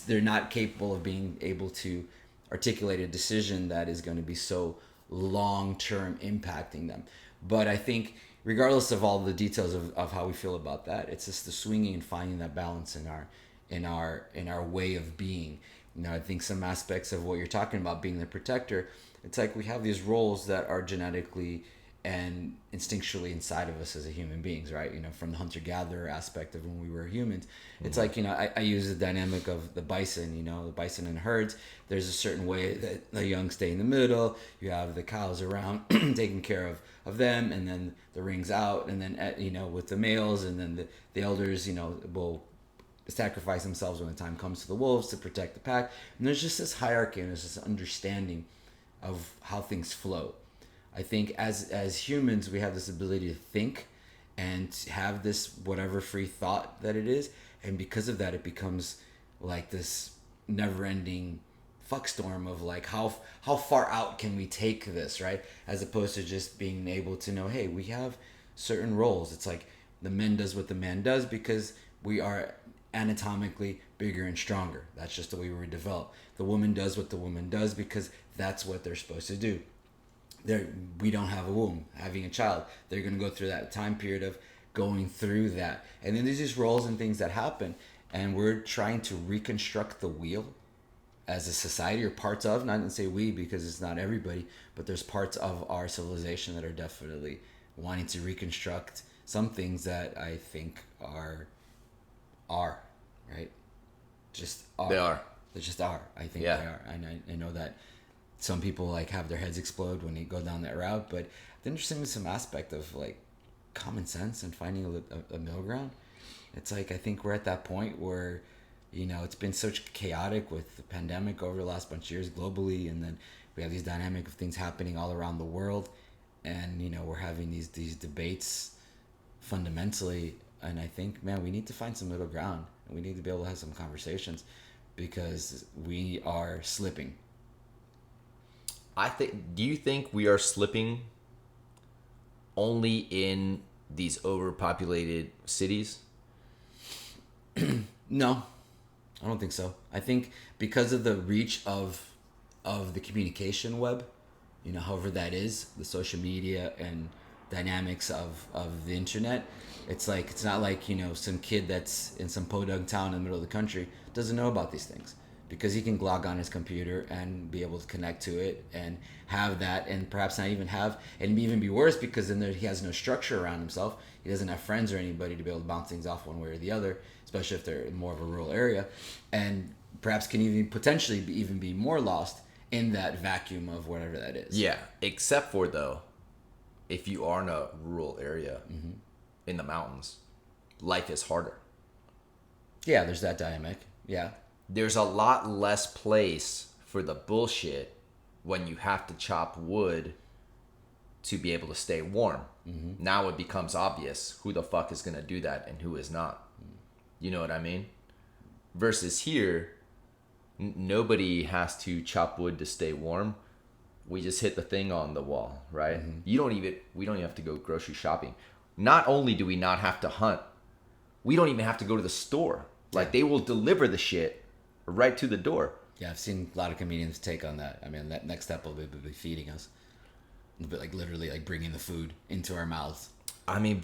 they're not capable of being able to articulate a decision that is going to be so long-term impacting them. But I think regardless of all the details of how we feel about that, it's just the swinging and finding that balance in our way of being. You know, I think some aspects of what you're talking about, being the protector, it's like we have these roles that are genetically and instinctually inside of us as a human beings, right? You know, from the hunter-gatherer aspect of when we were humans. It's like, you know, I use the dynamic of the bison, you know, the bison in herds. There's a certain way that the young stay in the middle. You have the cows around taking care of them, and then the ring's out, and then, you know, with the males, and then the elders, you know, will sacrifice themselves when the time comes to the wolves to protect the pack. And there's just this hierarchy and there's this understanding of how things flow. I think as humans, we have this ability to think and have this whatever free thought that it is. And because of that, it becomes like this never-ending fuckstorm of like how far out can we take this, right? As opposed to just being able to know, hey, we have certain roles. It's like the man does what the man does because we are anatomically bigger and stronger. That's just the way we were developed. The woman does what the woman does because that's what they're supposed to do. We don't have a womb, having a child. They're going to go through that time period of going through that. And then there's these roles and things that happen, and we're trying to reconstruct the wheel as a society, or parts of, not to say we because it's not everybody, but there's parts of our civilization that are definitely wanting to reconstruct some things that I think are right, just are. They are. They just are. I think Yeah. they are. And I know that some people like have their heads explode when they go down that route, but then there's some aspect of like common sense and finding a middle ground. It's like, I think we're at that point where, you know, it's been such chaotic with the pandemic over the last bunch of years globally, and then we have these dynamic of things happening all around the world, and, you know, we're having these debates fundamentally, and I think, man, we need to find some middle ground, and we need to be able to have some conversations because we are slipping. Do you think we are slipping only in these overpopulated cities? No, I don't think so. I think because of the reach of the communication web, you know, however that is, the social media and dynamics of the internet, it's like, it's not like, you know, some kid that's in some podunk town in the middle of the country doesn't know about these things, because he can log on his computer and be able to connect to it and have that, and perhaps not even have, and even be worse because then he has no structure around himself. He doesn't have friends or anybody to be able to bounce things off one way or the other, especially if they're in more of a rural area, and perhaps can even potentially be more lost in that vacuum of whatever that is. Yeah, except for, though, if you are in a rural area, in the mountains, life is harder. Yeah, there's that dynamic. Yeah. There's a lot less place for the bullshit when you have to chop wood to be able to stay warm. Now it becomes obvious who the fuck is going to do that and who is not. You know what I mean? Versus here, nobody has to chop wood to stay warm. We just hit the thing on the wall, right? We don't even have to go grocery shopping. Not only do we not have to hunt, we don't even have to go to the store. Like, they will deliver the shit right to the door. Yeah, I've seen a lot of comedians take on that. I mean, that next step will be feeding us. But like literally like bringing the food into our mouths. I mean,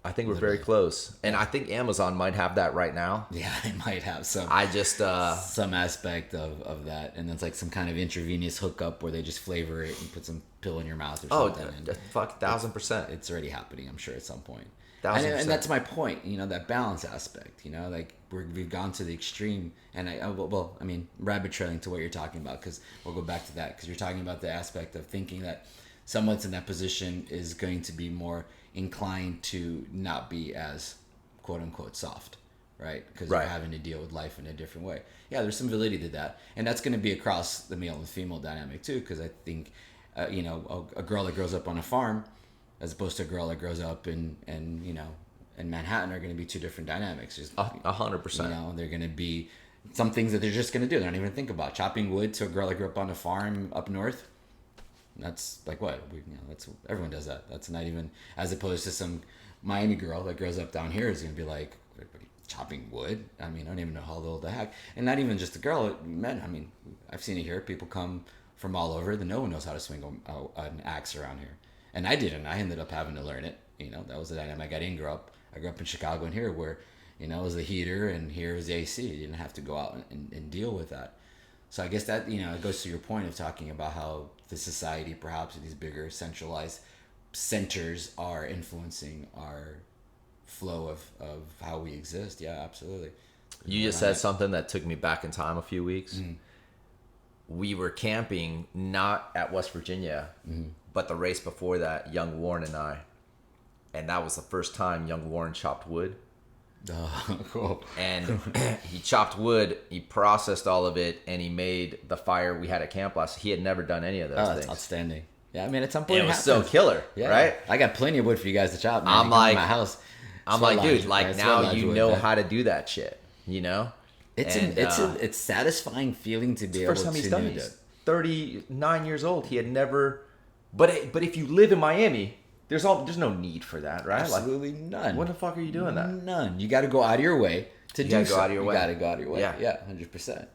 I think we're very close. And I think Amazon might have that right now. Yeah, it might have some. Some aspect of that. And it's like some kind of intravenous hookup where they just flavor it and put some pill in your mouth or something. Oh, fuck, 1,000%. It's already happening, I'm sure, at some point. 1,000%. And that's my point, you know, that balance aspect, you know, like we've gone to the extreme, and I mean, rabbit trailing to what you're talking about, because we'll go back to that, because you're talking about the aspect of thinking that someone's in that position is going to be more inclined to not be as quote unquote soft, right? Because Right. they're having to deal with life in a different way. Yeah, there's some validity to that, and that's going to be across the male and female dynamic too. Because I think, a girl that grows up on a farm, as opposed to a girl that grows up in Manhattan, are going to be two different dynamics. Just 100%. they're going to be some things that they're just going to do. They don't even think about chopping wood to a girl that grew up on a farm up north. That's like what that's everyone does that. That's not even, as opposed to some Miami girl that grows up down here is going to be like, chopping wood. I mean, I don't even know how old the heck. And not even just a girl, men. I mean, I've seen it here. People come from all over. No one knows how to swing an axe around here, and I didn't. I ended up having to learn it. That was the dynamic. I didn't grow up. I grew up in Chicago and here, where it was the heater and here was the AC. You didn't have to go out and deal with that. So I guess that it goes to your point of talking about how the society, perhaps these bigger centralized centers, are influencing our flow of how we exist. Yeah, absolutely. You just said something that took me back in time a few weeks. Mm-hmm. We were camping not at West Virginia, but the race before that, young Warren and I. And that was the first time young Warren chopped wood. Oh, cool. And he chopped wood, he processed all of it, and he made the fire we had at camp last. He had never done any of those things. That's outstanding. Yeah, I mean, at some point it was so killer, right? I got plenty of wood for you guys to chop, man. I'm like, my house. I'm like, dude, right? now you know how to do that shit, It's satisfying feeling to be able to. First time he's done it. He's 39 years old. He had never, but if you live in Miami, there's no need for that, right? Absolutely none. When the fuck are you doing that? None. You got to go out of your way to do so. You got to go out of your way. Yeah, 100%.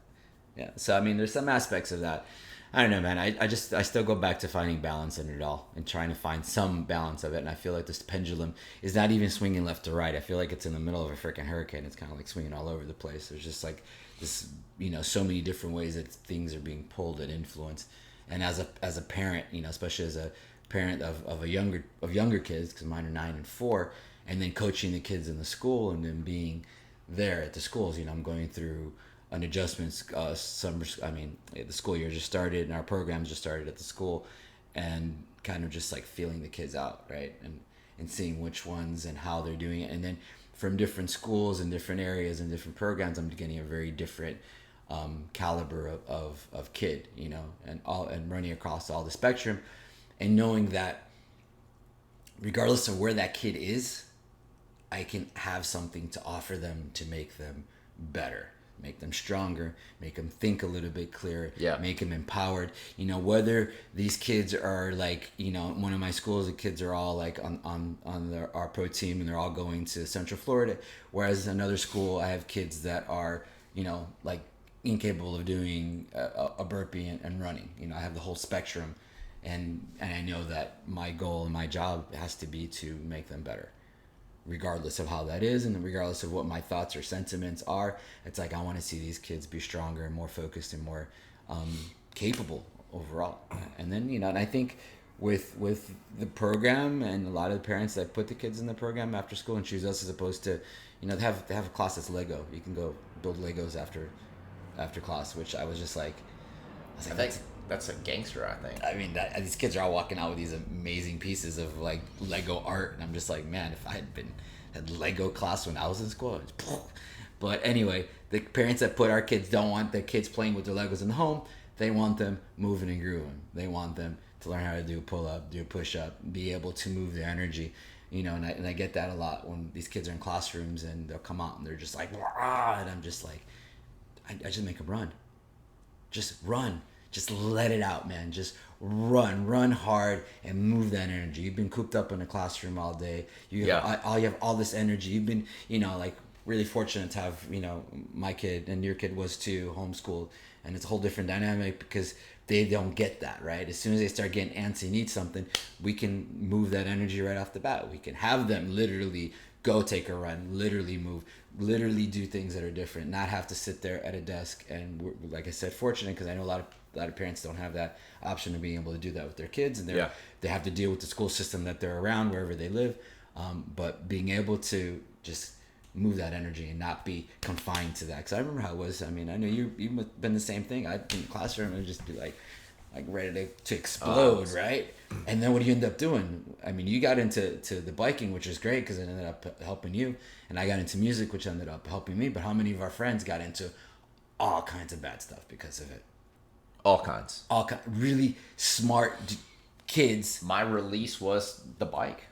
Yeah. So I mean, there's some aspects of that. I don't know, man. I still go back to finding balance in it all and trying to find some balance of it. And I feel like this pendulum is not even swinging left to right. I feel like it's in the middle of a freaking hurricane. It's kind of like swinging all over the place. There's just like this, so many different ways that things are being pulled and influenced. And as a parent, especially as a parent of younger kids, because mine are 9 and 4, and then coaching the kids in the school and then being there at the schools. I'm going through an adjustments summer. I mean, the school year just started and our programs just started at the school, and kind of just like feeling the kids out, right, and seeing which ones and how they're doing it. And then from different schools and different areas and different programs, I'm getting a very different caliber of kid, and running across all the spectrum, and knowing that regardless of where that kid is, I can have something to offer them to make them better, make them stronger, make them think a little bit clearer, make them empowered. Whether these kids are like, one of my schools, the kids are all like on our pro team and they're all going to Central Florida, whereas another school I have kids that are, like incapable of doing a burpee and running. I have the whole spectrum, and I know that my goal and my job has to be to make them better, regardless of how that is, and regardless of what my thoughts or sentiments are. It's like I want to see these kids be stronger and more focused and more capable overall. And then and I think with the program and a lot of the parents that put the kids in the program after school and choose us, as opposed to they have a class that's Lego. You can go build Legos after class, which I was just like, I think that's a gangster, I think. I mean, these kids are all walking out with these amazing pieces of like Lego art, and I'm just like, man, if I had Lego class when I was in school, but anyway, the parents that put our kids don't want their kids playing with their Legos in the home. They want them moving and grooving. They want them to learn how to do pull up, do push up, be able to move their energy. And I get that a lot when these kids are in classrooms and they'll come out and they're just like, rah, and I'm just like, I just make them run. Just run. Just let it out, man. Just run hard and move that energy. You've been cooped up in a classroom all day. You have all this energy. You've been, like really fortunate to have, my kid and your kid was too, homeschooled, and it's a whole different dynamic because they don't get that, right? As soon as they start getting antsy, need something, we can move that energy right off the bat. We can have them literally go take a run, literally move, literally do things that are different, not have to sit there at a desk. And we're, like I said, fortunate because I know a lot of parents don't have that option of being able to do that with their kids, and they have to deal with the school system that they're around wherever they live. But being able to just move that energy and not be confined to that, because I remember how it was. I mean, I know you've been the same thing. I'd be in the classroom and just be like, like ready to explode, right? And then what do you end up doing? I mean, you got into the biking, which is great because it ended up helping you, and I got into music, which ended up helping me. But how many of our friends got into all kinds of bad stuff because of it? All kinds. Really smart kids. My release was the bike.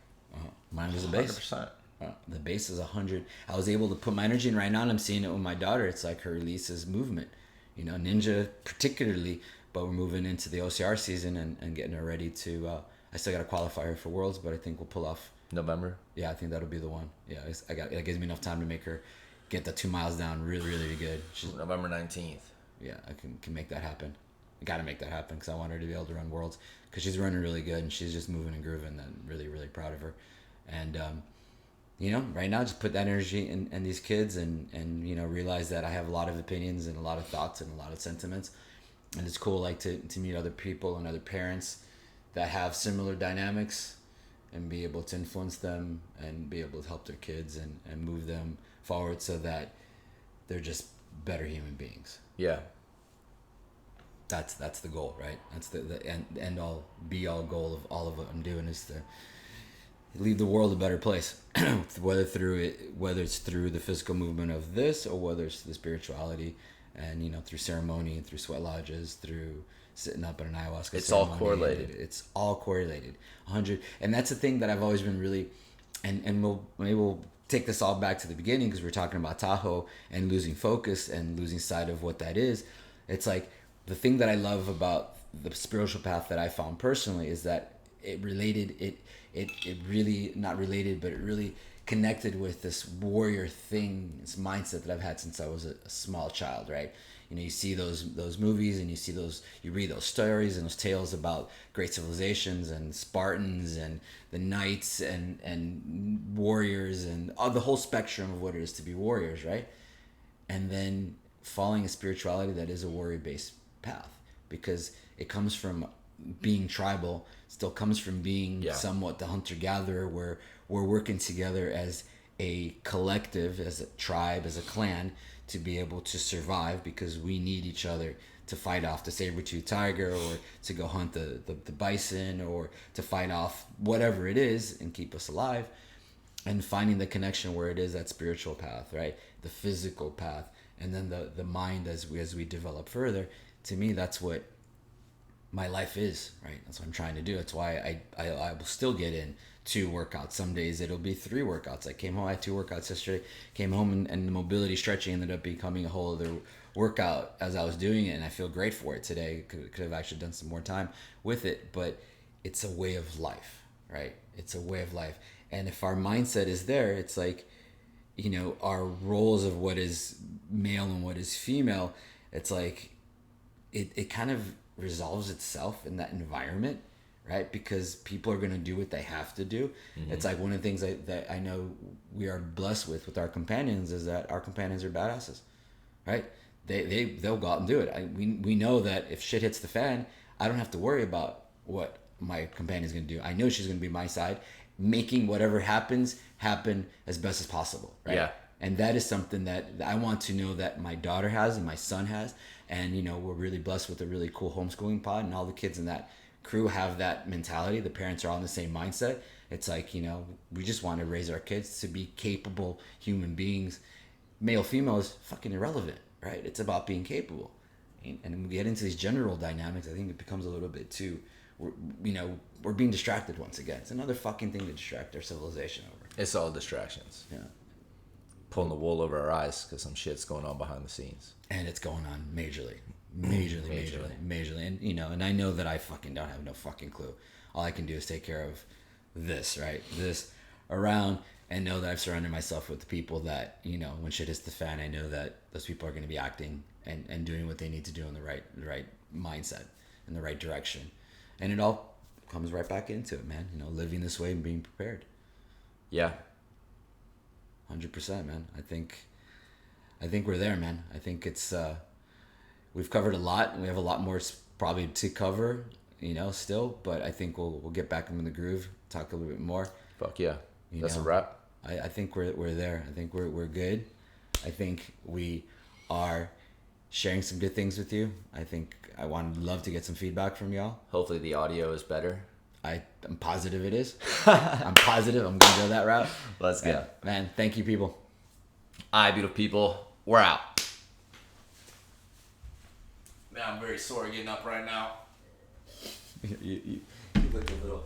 Mine was the bass. 100%. The bass is 100. I was able to put my energy in. Right now, and I'm seeing it with my daughter. It's like her release is movement. You know, Ninja particularly. But we're moving into the OCR season and getting her ready to. I still got to qualify her for Worlds, but I think we'll pull off November. Yeah, I think that'll be the one. Yeah, it gives me enough time to make her get the 2 miles down really, really good. She's November 19th. Yeah, I can make that happen. I got to make that happen because I want her to be able to run Worlds because she's running really good and she's just moving and grooving. I'm really, really proud of her. And, right now just put that energy in these kids and realize that I have a lot of opinions and a lot of thoughts and a lot of sentiments. And it's cool to meet other people and other parents that have similar dynamics and be able to influence them and be able to help their kids and move them forward so that they're just better human beings. Yeah. That's the goal, right? That's the end all be all goal of all of what I'm doing is to leave the world a better place, whether it's through the physical movement of this or whether it's the spirituality and through ceremony and through sweat lodges, through sitting up at an ayahuasca it's ceremony. all correlated. It's all correlated. 100. And that's the thing that I've always been really and we'll take this all back to the beginning because we're talking about Tahoe and losing focus and losing sight of what that is. It's like the thing that I love about the spiritual path that I found personally is that it really not related, but it really connected with this warrior thing, this mindset that I've had since I was a small child, right? You see those movies and you read those stories and those tales about great civilizations and Spartans and the knights and warriors and the whole spectrum of what it is to be warriors, right? And then following a spirituality that is a warrior-based path because it comes from being tribal, still comes from being somewhat the hunter-gatherer where we're working together as a collective, as a tribe, as a clan to be able to survive because we need each other to fight off the saber-toothed tiger or to go hunt the bison or to fight off whatever it is and keep us alive, and finding the connection where it is that spiritual path, right? The physical path, and then the mind as we develop further. To me, that's what my life is, right? That's what I'm trying to do. That's why I will still get in 2 workouts. Some days it'll be 3 workouts. I came home, I had 2 workouts yesterday, came home and the mobility stretching ended up becoming a whole other workout as I was doing it, and I feel great for it today. Could have actually done some more time with it, but it's a way of life, right? It's a way of life. And if our mindset is there, it's like, our roles of what is male and what is female, it's like it kind of resolves itself in that environment, right? Because people are going to do what they have to do. Mm-hmm. It's like one of the things that I know we are blessed with our companions is that our companions are badasses, right? They'll go out and do it. We know that if shit hits the fan, I don't have to worry about what my companion's going to do. I know she's going to be my side, making whatever happen as best as possible, right? Yeah. And that is something that I want to know that my daughter has and my son has. And, we're really blessed with a really cool homeschooling pod, and all the kids in that crew have that mentality. The parents are all in the same mindset. It's like, we just want to raise our kids to be capable human beings. Male, female is fucking irrelevant, right? It's about being capable. And when we get into these general dynamics, I think it becomes a little bit too, we're being distracted once again. It's another fucking thing to distract our civilization over. It's all distractions. Yeah. Pulling the wool over our eyes because some shit's going on behind the scenes. And it's going on majorly. And, and I know that I fucking don't have no fucking clue. All I can do is take care of this, right? This around, and know that I've surrounded myself with the people that, when shit hits the fan, I know that those people are going to be acting and doing what they need to do in the right mindset, in the right direction. And it all comes right back into it, man. Living this way and being prepared. Yeah. 100%, man. I think we're there, man. I think it's we've covered a lot, and we have a lot more probably to cover, still. But I think we'll get back into the groove, talk a little bit more. Fuck yeah, that's a wrap. I think we're there. I think we're good. I think we are sharing some good things with you. I think I would love to get some feedback from y'all. Hopefully the audio is better. I'm positive it is. I'm positive I'm going to go that route. Let's go. Man, thank you, people. All right, beautiful people. We're out. Man, I'm very sore getting up right now. you look a little...